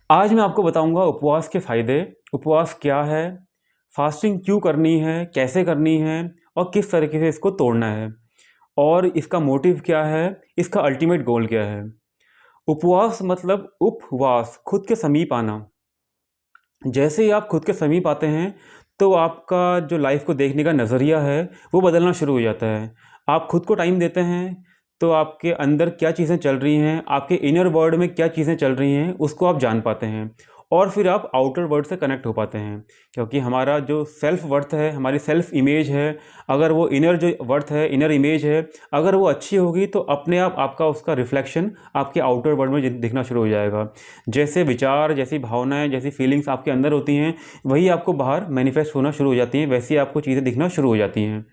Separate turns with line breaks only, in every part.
आज मैं आपको बताऊंगा उपवास के फ़ायदे, उपवास क्या है, फास्टिंग क्यों करनी है, कैसे करनी है और किस तरीके से इसको तोड़ना है और इसका मोटिव क्या है, इसका अल्टीमेट गोल क्या है। उपवास मतलब उपवास, खुद के समीप आना। जैसे ही आप खुद के समीप आते हैं, तो आपका जो लाइफ को देखने का नज़रिया है, वो बदलना शुरू हो जाता है। आप खुद को टाइम देते हैं, तो आपके अंदर क्या चीज़ें चल रही हैं, आपके इनर वर्ल्ड में क्या चीज़ें चल रही हैं, उसको आप जान पाते हैं और फिर आप आउटर वर्ल्ड से कनेक्ट हो पाते हैं। क्योंकि हमारा जो सेल्फ वर्थ है, हमारी सेल्फ इमेज है, अगर वो इनर जो वर्थ है, इनर इमेज है, अगर वो अच्छी होगी, तो अपने आप आपका उसका रिफ्लेक्शन आपके आउटर वर्ल्ड में दिखना शुरू हो जाएगा। जैसे विचार, जैसी भावनाएं, जैसी फीलिंग्स आपके अंदर होती हैं, वही आपको बाहर मैनिफेस्ट होना शुरू हो जाती हैं, वैसी आपको चीज़ें दिखना शुरू हो जाती हैं।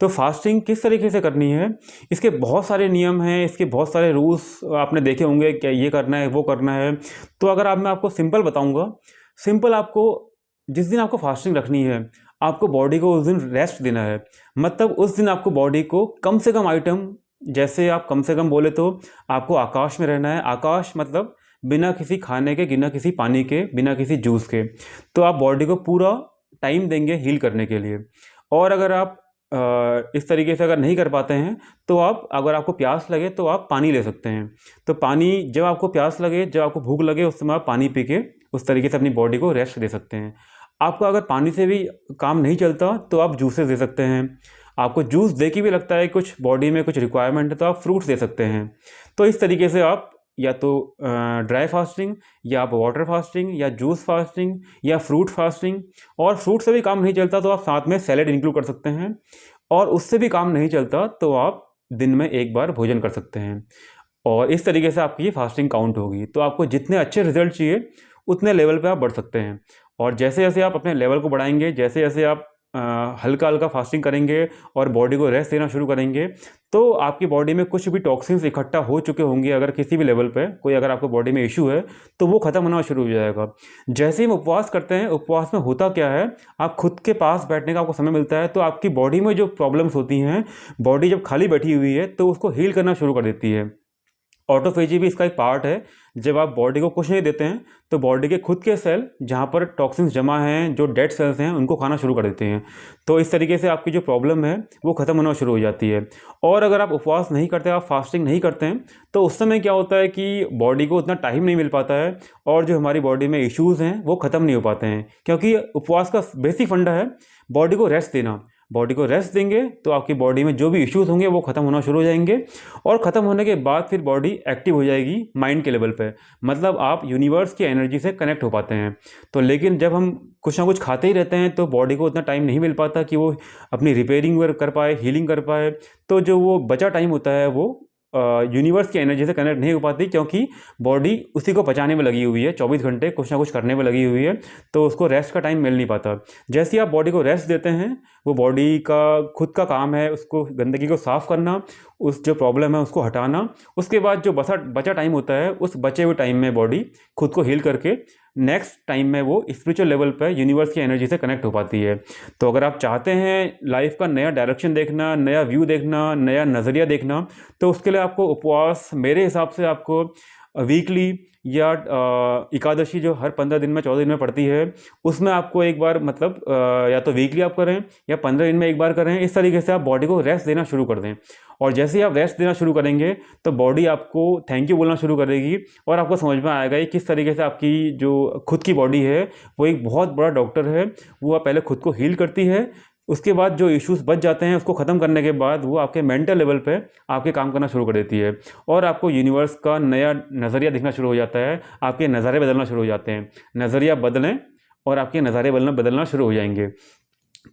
तो फास्टिंग किस तरीके से करनी है, इसके बहुत सारे नियम हैं, इसके बहुत सारे रूल्स आपने देखे होंगे, क्या ये करना है, वो करना है। तो अगर मैं आपको सिंपल बताऊंगा, सिंपल आपको जिस दिन आपको फास्टिंग रखनी है, आपको बॉडी को उस दिन रेस्ट देना है। मतलब उस दिन आपको बॉडी को कम से कम आइटम, जैसे आप कम से कम बोले तो आपको आकाश में रहना है। आकाश मतलब बिना किसी खाने के, बिना किसी पानी के, बिना किसी जूस के। तो आप बॉडी को पूरा टाइम देंगे हील करने के लिए। और अगर आप इस तरीके से अगर नहीं कर पाते हैं, तो आप, अगर आपको प्यास लगे तो आप पानी ले सकते हैं। तो पानी, जब आपको प्यास लगे, जब आपको भूख लगे, उस समय आप पानी पी के उस तरीके से अपनी बॉडी को रेस्ट दे सकते हैं। आपको अगर पानी से भी काम नहीं चलता, तो आप जूसेस दे सकते हैं। आपको जूस दे के भी लगता है कुछ बॉडी में कुछ रिक्वायरमेंट है, तो आप फ्रूट्स दे सकते हैं। तो इस तरीके से आप या तो ड्राई फास्टिंग, या आप वाटर फास्टिंग, या जूस फास्टिंग, या फ्रूट फास्टिंग। और फ्रूट से भी काम नहीं चलता, तो आप साथ में सैलेड इंक्लूड कर सकते हैं। और उससे भी काम नहीं चलता, तो आप दिन में एक बार भोजन कर सकते हैं। और इस तरीके से आपकी ये फास्टिंग काउंट होगी। तो आपको जितने अच्छे रिजल्ट चाहिए, उतने लेवल पे आप बढ़ सकते हैं। और जैसे जैसे आप अपने लेवल को बढ़ाएंगे, जैसे जैसे आप हल्का हल्का फास्टिंग करेंगे और बॉडी को रेस्ट देना शुरू करेंगे, तो आपकी बॉडी में कुछ भी टॉक्सिन्स इकट्ठा हो चुके होंगे, अगर किसी भी लेवल पे कोई, अगर आपको बॉडी में इशू है, तो वो ख़त्म होना शुरू हो जाएगा। जैसे ही हम उपवास करते हैं, उपवास में होता क्या है, आप खुद के पास बैठने का आपको समय मिलता है, तो आपकी बॉडी में जो प्रॉब्लम्स होती हैं, बॉडी जब खाली बैठी हुई है, तो उसको हील करना शुरू कर देती है। ऑटोफेजी भी इसका एक पार्ट है। जब आप बॉडी को कुछ नहीं देते हैं, तो बॉडी के खुद के सेल, जहाँ पर टॉक्सिन्स जमा हैं, जो डेड सेल्स हैं, उनको खाना शुरू कर देते हैं। तो इस तरीके से आपकी जो प्रॉब्लम है, वो ख़त्म होना शुरू हो जाती है। और अगर आप उपवास नहीं करते, आप फास्टिंग नहीं करते हैं, तो उस समय क्या होता है कि बॉडी को उतना टाइम नहीं मिल पाता है, और जो हमारी बॉडी में इश्यूज़ हैं, वो ख़त्म नहीं हो पाते हैं। क्योंकि उपवास का बेसिक फंडा है बॉडी को रेस्ट देना। बॉडी को रेस्ट देंगे, तो आपकी बॉडी में जो भी इश्यूज़ होंगे, वो ख़त्म होना शुरू हो जाएंगे। और ख़त्म होने के बाद फिर बॉडी एक्टिव हो जाएगी माइंड के लेवल पे। मतलब आप यूनिवर्स की एनर्जी से कनेक्ट हो पाते हैं। तो लेकिन जब हम कुछ ना कुछ खाते ही रहते हैं, तो बॉडी को उतना टाइम नहीं मिल पाता कि वो अपनी रिपेयरिंग वर्क कर पाए, हीलिंग कर पाए। तो जो वो बचा टाइम होता है, वो यूनिवर्स की एनर्जी से कनेक्ट नहीं हो पाती, क्योंकि बॉडी उसी को पचाने में लगी हुई है, 24 घंटे कुछ ना कुछ करने में लगी हुई है। तो उसको रेस्ट का टाइम मिल नहीं पाता। जैसे ही आप बॉडी को रेस्ट देते हैं, वो बॉडी का खुद का काम है उसको, गंदगी को साफ़ करना, उस जो प्रॉब्लम है उसको हटाना। उसके बाद जो बचा टाइम होता है, उस बचे हुए टाइम में बॉडी खुद को हील करके नेक्स्ट टाइम में वो स्पिरिचुअल लेवल पर यूनिवर्स की एनर्जी से कनेक्ट हो पाती है। तो अगर आप चाहते हैं लाइफ का नया डायरेक्शन देखना, नया व्यू देखना, नया नज़रिया देखना, तो उसके लिए आपको उपवास, मेरे हिसाब से आपको वीकली या एकादशी जो हर 15 दिन में, 14 दिन में पड़ती है, उसमें आपको एक बार, मतलब या तो वीकली आप करें या 15 दिन में एक बार करें। इस तरीके से आप बॉडी को रेस्ट देना शुरू कर दें। और जैसे ही आप रेस्ट देना शुरू करेंगे, तो बॉडी आपको थैंक यू बोलना शुरू करेगी, और आपको समझ में आएगा कि किस तरीके से आपकी जो खुद की बॉडी है, वो एक बहुत बड़ा डॉक्टर है। वो पहले खुद को हील करती है, उसके बाद जो इश्यूज़ बच जाते हैं, उसको ख़त्म करने के बाद वो आपके मेंटल लेवल पे आपके काम करना शुरू कर देती है। और आपको यूनिवर्स का नया नज़रिया दिखना शुरू हो जाता है, आपके नज़ारे बदलना शुरू हो जाते हैं। नज़रिया बदलें और आपके नज़ारे बदलना शुरू हो जाएंगे।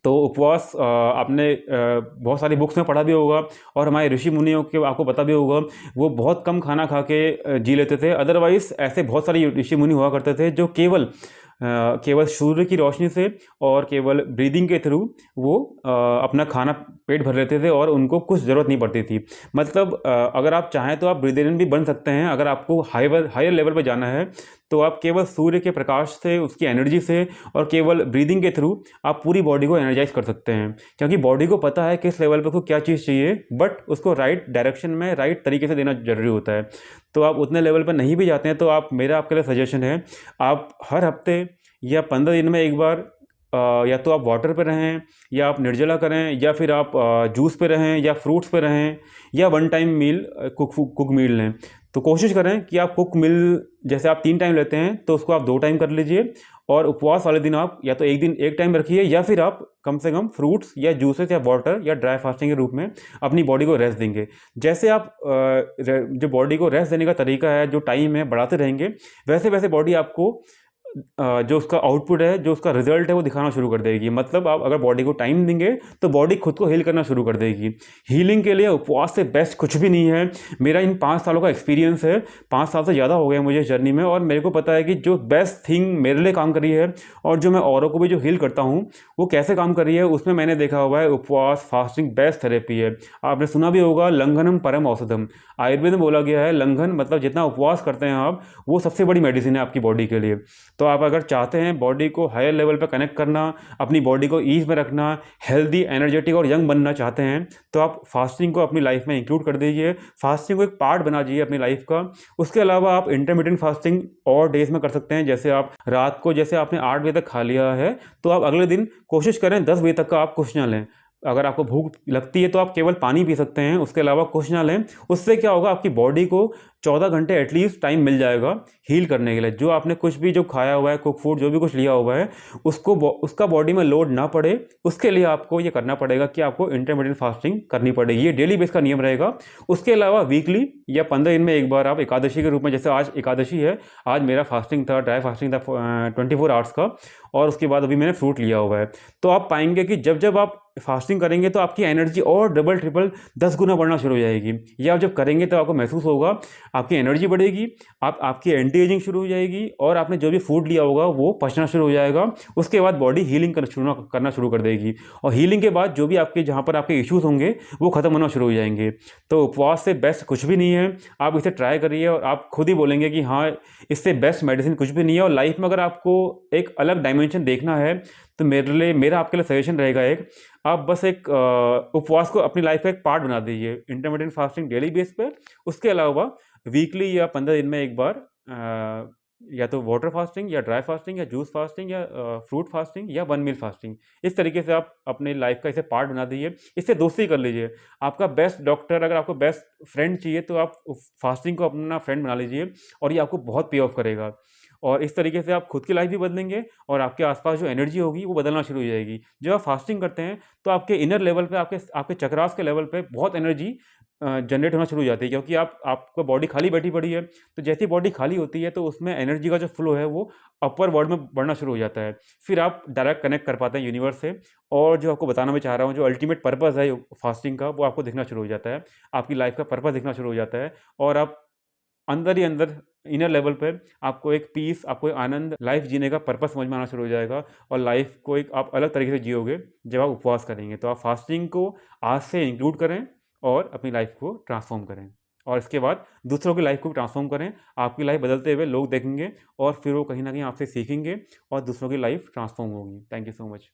तो उपवास आपने बहुत सारी बुक्स में पढ़ा भी होगा, और हमारे ऋषि मुनियों के आपको पता भी होगा, वो बहुत कम खाना खा के जी लेते थे। अदरवाइज़ ऐसे बहुत सारे ऋषि मुनि हुआ करते थे, जो केवल सूर्य की रोशनी से और केवल ब्रीदिंग के थ्रू वो अपना खाना पेट भर लेते थे, और उनको कुछ ज़रूरत नहीं पड़ती थी। मतलब अगर आप चाहें तो आप ब्रीदेरियन भी बन सकते हैं। अगर आपको हायर लेवल पर जाना है, तो आप केवल सूर्य के प्रकाश से, उसकी एनर्जी से, और केवल ब्रीदिंग के थ्रू आप पूरी बॉडी को एनर्जाइज कर सकते हैं। क्योंकि बॉडी को पता है किस लेवल पर को क्या चीज़ चाहिए, बट उसको राइट डायरेक्शन में, राइट तरीके से देना जरूरी होता है। तो आप उतने लेवल पर नहीं भी जाते हैं तो आप, मेरा आपके लिए सजेशन है, आप हर हफ्ते या 15 दिन में एक बार या तो आप वाटर पे रहें, या आप निर्जला करें, या फिर आप जूस पे रहें, या फ्रूट्स पे रहें, या वन टाइम मील कुक मील लें। तो कोशिश करें कि आप कुक मील, जैसे आप 3 टाइम लेते हैं तो उसको आप 2 टाइम कर लीजिए, और उपवास वाले दिन आप या तो एक दिन 1 टाइम रखिए, या फिर आप कम से कम फ्रूट्स या जूसेस या वाटर या ड्राई फास्टिंग के रूप में अपनी बॉडी को रेस्ट देंगे। जैसे आप जो बॉडी को रेस्ट देने का तरीका है, जो टाइम है, बढ़ाते रहेंगे, वैसे वैसे बॉडी आपको जो उसका आउटपुट है, जो उसका रिजल्ट है, वो दिखाना शुरू कर देगी। मतलब आप अगर बॉडी को टाइम देंगे तो बॉडी खुद को हील करना शुरू कर देगी। हीलिंग के लिए उपवास से बेस्ट कुछ भी नहीं है। मेरा इन 5 सालों का एक्सपीरियंस है, 5 साल से ज़्यादा हो गया मुझे इस जर्नी में, और मेरे को पता है कि जो बेस्ट थिंग मेरे लिए काम करी है और जो मैं औरों को भी जो हील करता हूँ वो कैसे काम कर रही है, उसमें मैंने देखा हुआ है उपवास, फास्टिंग बेस्ट थेरेपी है। आपने सुना भी होगा, लंघनम परम औषधम। आयुर्वेद में बोला गया है, लंघन मतलब जितना उपवास करते हैं आप, वो सबसे बड़ी मेडिसिन है आपकी बॉडी के लिए। तो आप अगर चाहते हैं बॉडी को हायर लेवल पर कनेक्ट करना, अपनी बॉडी को ईज में रखना, हेल्दी, एनर्जेटिक और यंग बनना चाहते हैं, तो आप फास्टिंग को अपनी लाइफ में इंक्लूड कर दीजिए। फास्टिंग को एक पार्ट बना दीजिए अपनी लाइफ का। उसके अलावा आप इंटरमीडिएट फास्टिंग और डेज में कर सकते हैं। जैसे आप रात को, जैसे आपने 8 बजे तक खा लिया है, तो आप अगले दिन कोशिश करें 10 बजे तक का आप कुछ ना लें। अगर आपको भूख लगती है तो आप केवल पानी पी सकते हैं, उसके अलावा कुछ ना लें। उससे क्या होगा, आपकी बॉडी को 14 घंटे एटलीस्ट टाइम मिल जाएगा हील करने के लिए। जो आपने कुछ भी जो खाया हुआ है, कुक फूड जो भी कुछ लिया हुआ है, उसका बॉडी में लोड ना पड़े, उसके लिए आपको ये करना पड़ेगा कि आपको इंटरमीडिएट फास्टिंग करनी पड़ेगी। ये डेली बेस का नियम रहेगा। उसके अलावा वीकली या 15 दिन में एक बार आप एकादशी के रूप में, जैसे आज एकादशी है, आज मेरा फास्टिंग था, ड्राई फास्टिंग था 24 आवर्स का, और उसके बाद अभी मैंने फ्रूट लिया हुआ है। तो आप पाएंगे कि जब जब आप फास्टिंग करेंगे तो आपकी एनर्जी और डबल ट्रिपल 10 गुना बढ़ना शुरू हो जाएगी। ये आप जब करेंगे तो आपको महसूस होगा, आपकी एनर्जी बढ़ेगी, आपकी एंटी एजिंग शुरू हो जाएगी, और आपने जो भी फूड लिया होगा वो पचना शुरू हो जाएगा। उसके बाद बॉडी हीलिंग करना शुरू कर देगी, और हीलिंग के बाद जो भी आपके, जहाँ पर आपके इश्यूज होंगे, वो खत्म होना शुरू हो जाएंगे। तो उपवास से बेस्ट कुछ भी नहीं है। आप इसे ट्राई करिए और आप खुद ही बोलेंगे कि हाँ, इससे बेस्ट मेडिसिन कुछ भी नहीं है। और लाइफ में अगर आपको एक अलग डायमेंशन देखना है तो मेरा आपके लिए सजेशन रहेगा एक, आप बस एक उपवास को अपनी लाइफ का एक पार्ट बना दीजिए, इंटरमीडिएट फास्टिंग डेली बेस पे। उसके अलावा वीकली या 15 दिन में एक बार या तो वाटर फास्टिंग या ड्राई फास्टिंग या जूस फास्टिंग या फ्रूट फास्टिंग या 1 मील फास्टिंग, इस तरीके से आप अपने लाइफ का इसे पार्ट बना दीजिए। इससे दोस्ती कर लीजिए। आपका बेस्ट डॉक्टर, अगर आपको बेस्ट फ्रेंड चाहिए तो आप फास्टिंग को अपना फ्रेंड बना लीजिए, और ये आपको बहुत पे ऑफ करेगा। और इस तरीके से आप खुद की लाइफ भी बदलेंगे, और आपके आसपास जो एनर्जी होगी वो बदलना शुरू हो जाएगी। जब आप फास्टिंग करते हैं तो आपके इनर लेवल पे, आपके चक्रास के लेवल पे बहुत एनर्जी जनरेट होना शुरू हो जाती है, क्योंकि आपका बॉडी खाली बैठी पड़ी है। तो जैसी बॉडी खाली होती है तो उसमें एनर्जी का जो फ्लो है वो अपर वर्ल्ड में बढ़ना शुरू हो जाता है। फिर आप डायरेक्ट कनेक्ट कर पाते हैं यूनिवर्स से, और जो आपको बताना मैं चाह रहा हूँ, जो अल्टीमेट पर्पस है फास्टिंग का, वो आपको दिखना शुरू हो जाता है। आपकी लाइफ का पर्पस दिखना शुरू हो जाता है, और आप अंदर ही अंदर, इनर लेवल पे आपको एक पीस, आपको एक आनंद, लाइफ जीने का पर्पस समझ में आना शुरू हो जाएगा, और लाइफ को एक आप अलग तरीके से जियोगे जब आप उपवास करेंगे। तो आप फास्टिंग को आज से इंक्लूड करें और अपनी लाइफ को ट्रांसफॉर्म करें, और इसके बाद दूसरों की लाइफ को भी ट्रांसफॉर्म करें। आपकी लाइफ बदलते हुए लोग देखेंगे, और फिर वो कहीं ना कहीं आपसे सीखेंगे, और दूसरों की लाइफ ट्रांसफॉर्म होगी। Thank you so much.